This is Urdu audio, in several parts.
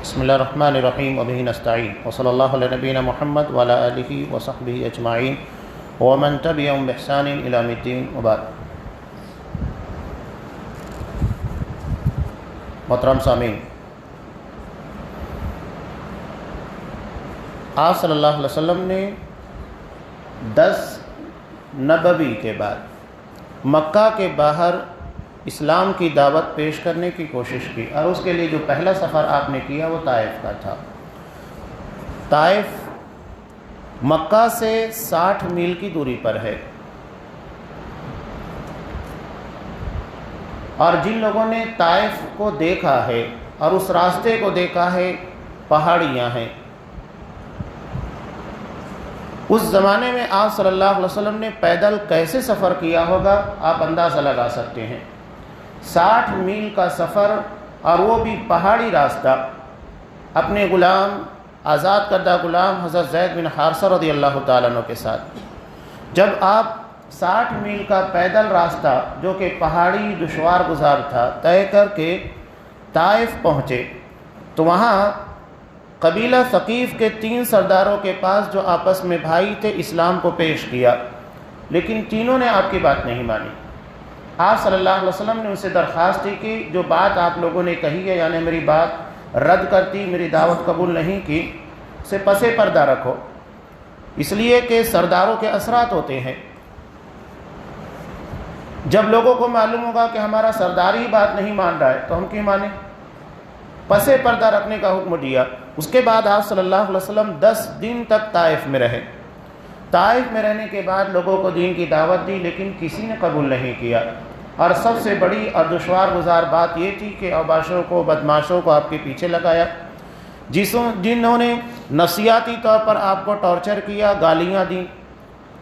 بسم اللہ الرحمن الرحیم وبہ نستعین وصلی اللہ علی نبینا محمد وعلی آلہ وصحبہ اجمعین ومن تبعہم بإحسان الی یوم الدین وبعد۔ محترم سامعین، آپ صلی اللہ علیہ وسلم نے 10 نبوی کے بعد مکہ کے باہر اسلام کی دعوت پیش کرنے کی کوشش کی، اور اس کے لیے جو پہلا سفر آپ نے کیا وہ طائف کا تھا۔ طائف مکہ سے 60 میل کی دوری پر ہے، اور جن لوگوں نے طائف کو دیکھا ہے اور اس راستے کو دیکھا ہے، پہاڑیاں ہیں۔ اس زمانے میں آپ صلی اللہ علیہ وسلم نے پیدل کیسے سفر کیا ہوگا آپ اندازہ لگا سکتے ہیں۔ 60 میل کا سفر، اور وہ بھی پہاڑی راستہ، اپنے غلام، آزاد کردہ غلام حضرت زید بن حارثہ رضی اللہ تعالیٰ عنہ کے ساتھ جب آپ 60 میل کا پیدل راستہ جو کہ پہاڑی دشوار گزار تھا طے کر کے طائف پہنچے، تو وہاں قبیلہ ثقیف کے 3 سرداروں کے پاس جو آپس میں بھائی تھے اسلام کو پیش کیا، لیکن تینوں نے آپ کی بات نہیں مانی۔ آپ صلی اللہ علیہ وسلم نے ان سے درخواست کی جو بات آپ لوگوں نے کہی ہے، یعنی میری بات رد کرتی، میری دعوت قبول نہیں کی، اسے پس پردہ رکھو، اس لیے کہ سرداروں کے اثرات ہوتے ہیں۔ جب لوگوں کو معلوم ہوگا کہ ہمارا سردار ہی بات نہیں مان رہا ہے تو ہم کیوں مانیں؟ پس پردہ رکھنے کا حکم دیا۔ اس کے بعد آپ صلی اللہ علیہ وسلم 10 دن تک طائف میں رہے۔ طائف میں رہنے کے بعد لوگوں کو دین کی دعوت دی، لیکن کسی نے قبول نہیں کیا، اور سب سے بڑی اور دشوار گزار بات یہ تھی کہ اوباشوں کو، بدماشوں کو آپ کے پیچھے لگایا، جنہوں نے نفسیاتی طور پر آپ کو ٹارچر کیا، گالیاں دیں،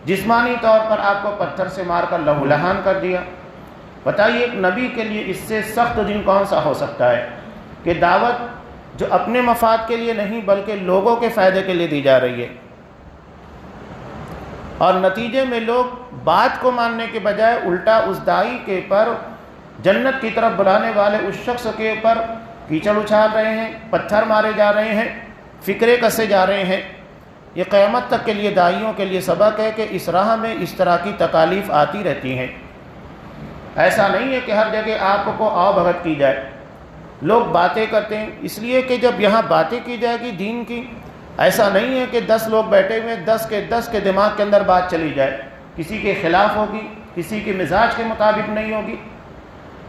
جسمانی طور پر آپ کو پتھر سے مار کر لہو لہان کر دیا۔ بتائیے ایک نبی کے لیے اس سے سخت دن کون سا ہو سکتا ہے کہ دعوت جو اپنے مفاد کے لیے نہیں بلکہ لوگوں کے فائدے کے لیے دی جا رہی ہے، اور نتیجے میں لوگ بات کو ماننے کے بجائے الٹا اس داعی کے پر، جنت کی طرف بلانے والے اس شخص کے اوپر کیچڑ اچھال رہے ہیں، پتھر مارے جا رہے ہیں، فکرے کسے جا رہے ہیں۔ یہ قیامت تک کے لیے داعیوں کے لیے سبق ہے کہ اس راہ میں اس طرح کی تکالیف آتی رہتی ہیں۔ ایسا نہیں ہے کہ ہر جگہ آپ کو آؤ بھگت کی جائے۔ لوگ باتیں کرتے ہیں اس لیے کہ جب یہاں باتیں کی جائے گی دین کی، ایسا نہیں ہے کہ 10 لوگ بیٹھے ہوئے 10 کے دماغ کے اندر بات چلی جائے، کسی کے خلاف ہوگی، کسی کے مزاج کے مطابق نہیں ہوگی،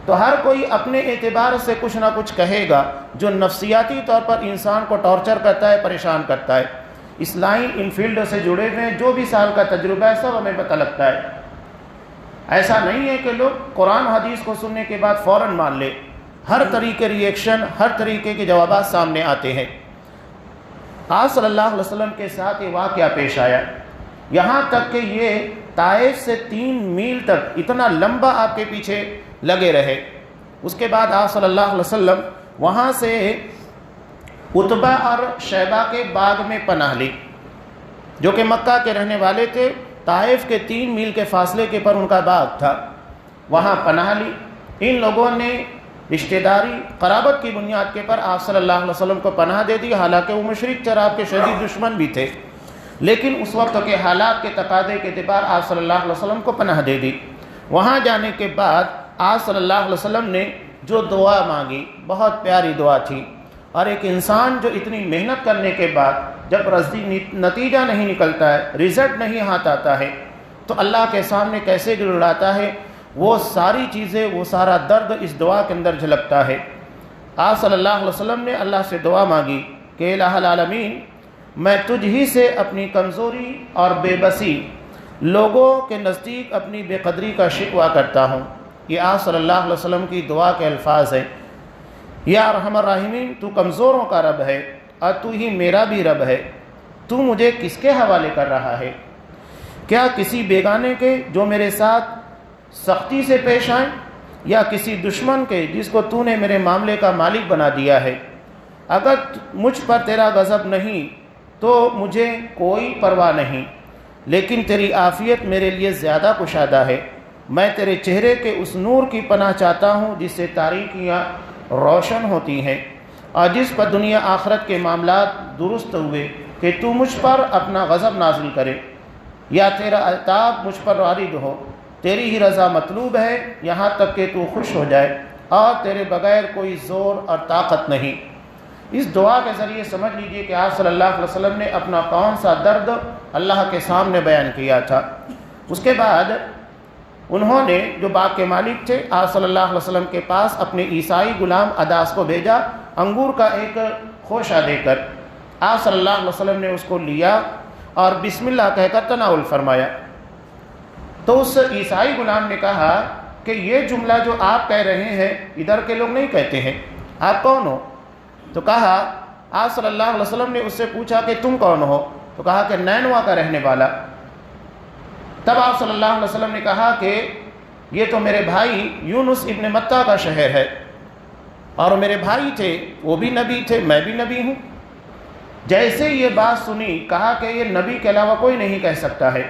تو ہر کوئی اپنے اعتبار سے کچھ نہ کچھ کہے گا جو نفسیاتی طور پر انسان کو ٹارچر کرتا ہے، پریشان کرتا ہے۔ اس لائن ان فیلڈ سے جڑے ہوئے ہیں، جو بھی سال کا تجربہ ہے سب ہمیں پتہ لگتا ہے۔ ایسا نہیں ہے کہ لوگ قرآن حدیث کو سننے کے بعد فوراً مان لے، ہر طریقے ریئیکشن، ہر طریقے کے جوابات سامنے آتے ہیں۔ آپ صلی اللہ علیہ وسلم کے ساتھ یہ واقعہ پیش آیا، یہاں تک کہ یہ طائف سے 3 میل تک اتنا لمبا آپ کے پیچھے لگے رہے۔ اس کے بعد آپ صلی اللہ علیہ وسلم وہاں سے عتبہ اور شیبہ کے باغ میں پناہ لی، جو کہ مکہ کے رہنے والے تھے۔ طائف کے 3 میل کے فاصلے کے پر ان کا باغ تھا، وہاں پناہ لی۔ ان لوگوں نے رشتہ داری، قرابت کی بنیاد کے پر آپ صلی اللہ علیہ وسلم کو پناہ دے دی، حالانکہ وہ مشرک تھے، آپ کے شدید دشمن بھی تھے، لیکن اس وقت کے حالات کے تقاضے کے اعتبار آپ صلی اللہ علیہ وسلم کو پناہ دے دی۔ وہاں جانے کے بعد آپ صلی اللہ علیہ وسلم نے جو دعا مانگی بہت پیاری دعا تھی، اور ایک انسان جو اتنی محنت کرنے کے بعد جب نتیجہ نہیں نکلتا ہے، رزلٹ نہیں ہاتھ آتا ہے، تو اللہ کے سامنے کیسے گڑگڑاتا ہے، وہ ساری چیزیں، وہ سارا درد اس دعا کے اندر جھلکتا ہے۔ آپ صلی اللہ علیہ وسلم نے اللہ سے دعا مانگی کہ الہ العالمین، میں تجھ ہی سے اپنی کمزوری اور بے بسی، لوگوں کے نزدیک اپنی بے قدری کا شکوہ کرتا ہوں۔ یہ آپ صلی اللہ علیہ وسلم کی دعا کے الفاظ ہیں۔ یا ارحم الراحمین، تو کمزوروں کا رب ہے اور تو ہی میرا بھی رب ہے، تو مجھے کس کے حوالے کر رہا ہے؟ کیا کسی بیگانے کے جو میرے ساتھ سختی سے پیش آئیں، یا کسی دشمن کے جس کو تو نے میرے معاملے کا مالک بنا دیا ہے؟ اگر مجھ پر تیرا غضب نہیں تو مجھے کوئی پرواہ نہیں، لیکن تیری عافیت میرے لیے زیادہ کشادہ ہے۔ میں تیرے چہرے کے اس نور کی پناہ چاہتا ہوں جس سے تاریکیاں روشن ہوتی ہیں۔ اور جس پر دنیا آخرت کے معاملات درست ہوئے کہ تو مجھ پر اپنا غضب نازل کرے یا تیرا عتاب مجھ پر وارد ہو، تیری ہی رضا مطلوب ہے یہاں تک کہ تو خوش ہو جائے، اور تیرے بغیر کوئی زور اور طاقت نہیں۔ اس دعا کے ذریعے سمجھ لیجئے کہ آپ صلی اللہ علیہ وسلم نے اپنا کون سا درد اللہ کے سامنے بیان کیا تھا۔ اس کے بعد انہوں نے جو باغ کے مالک تھے آپ صلی اللہ علیہ وسلم کے پاس اپنے عیسائی غلام اداس کو بھیجا، انگور کا ایک خوشہ دے کر آپ صلی اللہ علیہ وسلم نے اس کو لیا اور بسم اللہ کہہ کر تناول فرمایا۔ تو اس عیسائی غلام نے کہا کہ یہ جملہ جو آپ کہہ رہے ہیں ادھر کے لوگ نہیں کہتے ہیں، آپ کون ہو؟ تو کہا، آپ صلی اللہ علیہ وسلم نے اس سے پوچھا کہ تم کون ہو؟ تو کہا کہ نینوا کا رہنے والا۔ تب آپ صلی اللہ علیہ وسلم نے کہا کہ یہ تو میرے بھائی یونس ابن متہ کا شہر ہے، اور میرے بھائی تھے، وہ بھی نبی تھے، میں بھی نبی ہوں۔ جیسے یہ بات سنی کہا کہ یہ نبی کے علاوہ کوئی نہیں کہہ سکتا ہے۔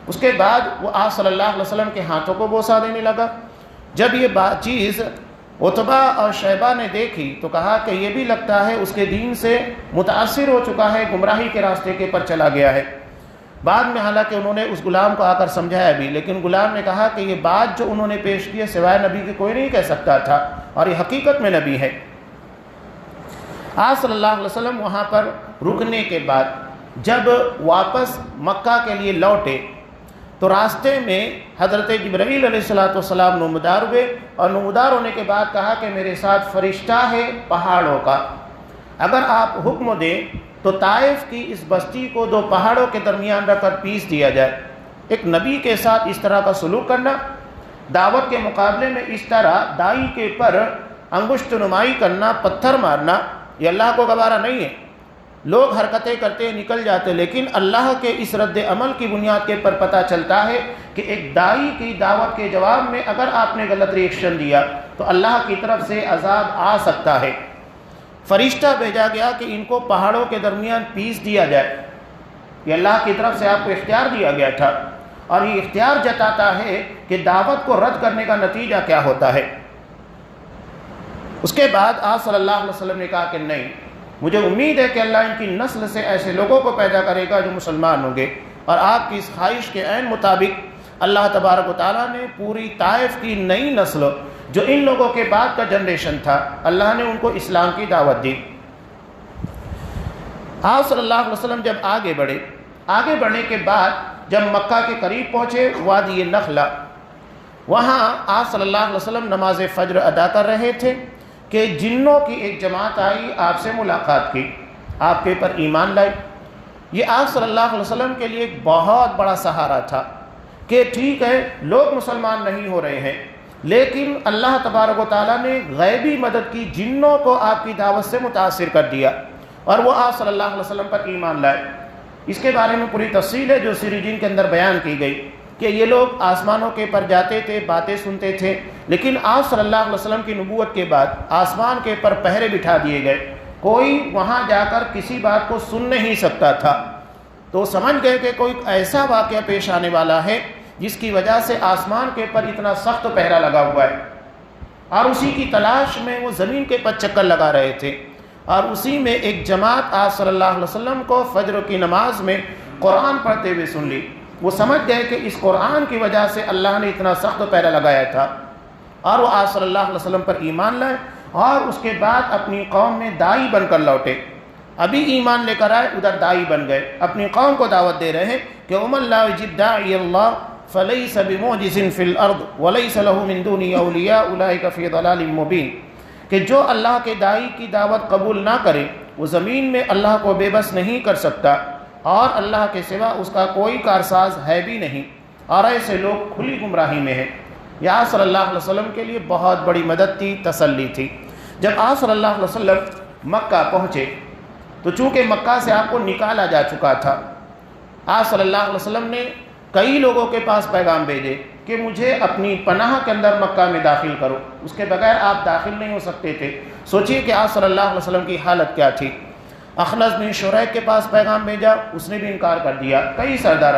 اس کے بعد وہ آپ صلی اللہ علیہ وسلم کے ہاتھوں کو بوسہ دینے لگا۔ جب یہ چیز عتبہ اور شیبہ نے دیکھی تو کہا کہ یہ بھی لگتا ہے اس کے دین سے متاثر ہو چکا ہے، گمراہی کے راستے کے پر چلا گیا ہے۔ بعد میں حالانکہ انہوں نے اس غلام کو آ کر سمجھایا بھی، لیکن غلام نے کہا کہ یہ بات جو انہوں نے پیش کی ہے سوائے نبی کے کوئی نہیں کہہ سکتا تھا، اور یہ حقیقت میں نبی ہے۔ آپ صلی اللہ علیہ وسلم وہاں پر رکنے کے بعد جب واپس مکہ کے لیے لوٹے تو راستے میں حضرت جبرائیل علیہ السلام نمودار ہوئے، اور نمودار ہونے کے بعد کہا کہ میرے ساتھ فرشتہ ہے پہاڑوں کا، اگر آپ حکم دیں تو طائف کی اس بستی کو دو پہاڑوں کے درمیان رکھ کر پیس دیا جائے۔ ایک نبی کے ساتھ اس طرح کا سلوک کرنا، دعوت کے مقابلے میں اس طرح دائی کے پر انگشت نمائی کرنا، پتھر مارنا، یہ اللہ کو گوارا نہیں ہے۔ لوگ حرکتیں کرتے نکل جاتے، لیکن اللہ کے اس رد عمل کی بنیاد کے پر پتہ چلتا ہے کہ ایک دائی کی دعوت کے جواب میں اگر آپ نے غلط ریئیکشن دیا تو اللہ کی طرف سے عذاب آ سکتا ہے۔ فرشتہ بھیجا گیا کہ ان کو پہاڑوں کے درمیان پیس دیا جائے، یہ اللہ کی طرف سے آپ کو اختیار دیا گیا تھا، اور یہ اختیار جتاتا ہے کہ دعوت کو رد کرنے کا نتیجہ کیا ہوتا ہے۔ اس کے بعد آپ صلی اللہ علیہ وسلم نے کہا کہ نہیں، مجھے امید ہے کہ اللہ ان کی نسل سے ایسے لوگوں کو پیدا کرے گا جو مسلمان ہوں گے، اور آپ کی اس خواہش کے عین مطابق اللہ تبارک و تعالیٰ نے پوری طائف کی نئی نسل جو ان لوگوں کے بعد کا جنریشن تھا، اللہ نے ان کو اسلام کی دعوت دی۔ آپ صلی اللہ علیہ وسلم جب آگے بڑھنے کے بعد جب مکہ کے قریب پہنچے وادی نخلہ، وہاں آپ صلی اللہ علیہ وسلم نماز فجر ادا کر رہے تھے کہ جنوں کی ایک جماعت آئی، آپ سے ملاقات کی، آپ کے پر ایمان لائی۔ یہ آپ صلی اللہ علیہ وسلم کے لیے ایک بہت بڑا سہارا تھا کہ ٹھیک ہے لوگ مسلمان نہیں ہو رہے ہیں، لیکن اللہ تبارک و تعالیٰ نے غیبی مدد کی، جنوں کو آپ کی دعوت سے متاثر کر دیا، اور وہ آپ صلی اللہ علیہ وسلم پر ایمان لائے۔ اس کے بارے میں پوری تفصیل ہے جو سیرجین کے اندر بیان کی گئی کہ یہ لوگ آسمانوں کے پر جاتے تھے، باتیں سنتے تھے، لیکن آپ صلی اللہ علیہ وسلم کی نبوت کے بعد آسمان کے پر پہرے بٹھا دیے گئے، کوئی وہاں جا کر کسی بات کو سن نہیں سکتا تھا۔ تو سمجھ گئے کہ کوئی ایسا واقعہ پیش آنے والا ہے جس کی وجہ سے آسمان کے پر اتنا سخت پہرا لگا ہوا ہے، اور اسی کی تلاش میں وہ زمین کے پر چکر لگا رہے تھے، اور اسی میں ایک جماعت آپ صلی اللہ علیہ وسلم کو فجر کی نماز میں قرآن پڑھتے ہوئے سن لی۔ وہ سمجھ گئے کہ اس قرآن کی وجہ سے اللہ نے اتنا سخت پہرا لگایا تھا، اور وہ آپ صلی اللہ علیہ وسلم پر ایمان لائے، اور اس کے بعد اپنی قوم میں دائی بن کر لوٹے۔ ابھی ایمان لے کر آئے، ادھر دائی بن گئے، اپنی قوم کو دعوت دے رہے ہیں کہ وَمَن لَا يُجِبْ دَاعِيَ اللَّهِ فَلَيْسَ بِمُعْجِزٍ فِي الْأَرْضِ وَلَيْسَ لَهُ مِن دُونِهِ أَوْلِيَاءُ أُولَٰئِكَ فِي ضَلَالٍ مُّبِينٍ، کہ جو اللہ کے دائی کی دعوت قبول نہ کرے وہ زمین میں اللہ کو بے بس نہیں کر سکتا، اور اللہ کے سوا اس کا کوئی کارساز ہے بھی نہیں، اور ایسے لوگ کھلی گمراہی میں ہیں۔ یہ آپ صلی اللہ علیہ وسلم کے لیے بہت بڑی مدد تھی، تسلی تھی۔ جب آپ صلی اللہ علیہ وسلم مکہ پہنچے تو چونکہ مکہ سے آپ کو نکالا جا چکا تھا، آپ صلی اللہ علیہ وسلم نے کئی لوگوں کے پاس پیغام بھیجے کہ مجھے اپنی پناہ کے اندر مکہ میں داخل کرو، اس کے بغیر آپ داخل نہیں ہو سکتے تھے۔ سوچئے کہ آپ صلی اللہ علیہ وسلم کی حالت کیا تھی۔ اخنس بن شریح کے پاس پیغام بھیجا، اس نے بھی انکار کر دیا، کئی سردار۔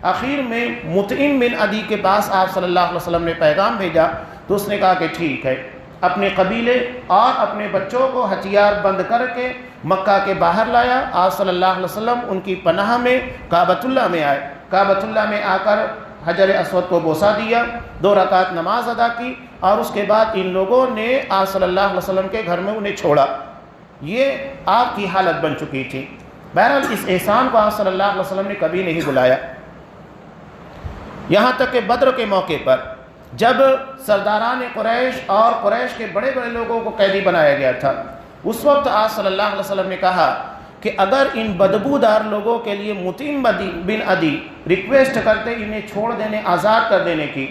آخر میں مطعم بن عدی کے پاس آپ صلی اللہ علیہ وسلم نے پیغام بھیجا تو اس نے کہا کہ ٹھیک ہے، اپنے قبیلے اور اپنے بچوں کو ہتھیار بند کر کے مکہ کے باہر لایا۔ آپ صلی اللہ علیہ وسلم ان کی پناہ میں کعبۃ اللہ میں آئے، کعبۃ اللہ میں آ کر حجر اسود کو بوسہ دیا، 2 رکعت نماز ادا کی، اور اس کے بعد ان لوگوں نے آپ صلی اللہ علیہ وسلم کے گھر میں انہیں چھوڑا۔ یہ آپ کی حالت بن چکی تھی۔ بہرحال اس احسان کو آپ صلی اللہ علیہ وسلم نے کبھی نہیں بلایا، یہاں تک کہ بدر کے موقع پر جب سرداران قریش اور قریش کے بڑے بڑے لوگوں کو قیدی بنایا گیا تھا، اس وقت آپ صلی اللہ علیہ وسلم نے کہا کہ اگر ان بدبودار لوگوں کے لیے مطعم بن عدی ریکویسٹ کرتے انہیں چھوڑ دینے، آزاد کر دینے کی،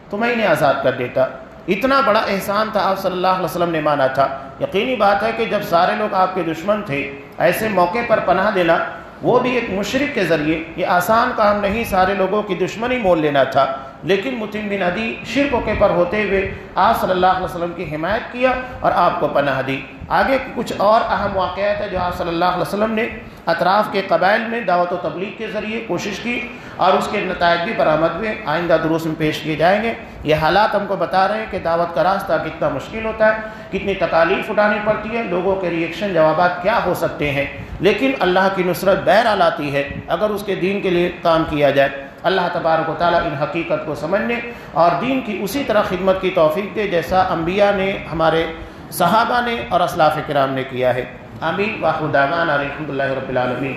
تو میں انہیں آزاد کر دیتا۔ اتنا بڑا احسان تھا، آپ صلی اللہ علیہ وسلم نے مانا تھا۔ یقینی بات ہے کہ جب سارے لوگ آپ کے دشمن تھے، ایسے موقع پر پناہ دینا، وہ بھی ایک مشرک کے ذریعے، یہ آسان کام نہیں، سارے لوگوں کی دشمنی مول لینا تھا، لیکن مطعم بن عدی شرک کے پر ہوتے ہوئے آپ صلی اللہ علیہ وسلم کی حمایت کیا اور آپ کو پناہ دی۔ آگے کچھ اور اہم واقعات ہیں جو آپ صلی اللہ علیہ وسلم نے اطراف کے قبائل میں دعوت و تبلیغ کے ذریعے کوشش کی، اور اس کے نتائج بھی برآمد ہوئے، آئندہ دروس میں پیش کیے جائیں گے۔ یہ حالات ہم کو بتا رہے ہیں کہ دعوت کا راستہ کتنا مشکل ہوتا ہے، کتنی تکالیف اٹھانی پڑتی ہے، لوگوں کے ریئیکشن جوابات کیا ہو سکتے ہیں، لیکن اللہ کی نصرت بہرحال آتی ہے اگر اس کے دین کے لیے کام کیا جائے۔ اللہ تبارک و تعالیٰ ان حقیقت کو سمجھنے اور دین کی اسی طرح خدمت کی توفیق دے جیسا انبیاء نے، ہمارے صحابہ نے اور اسلاف کرام نے کیا ہے۔ آمین۔ وآخر دعوانا الحمد للہ رب العالمین۔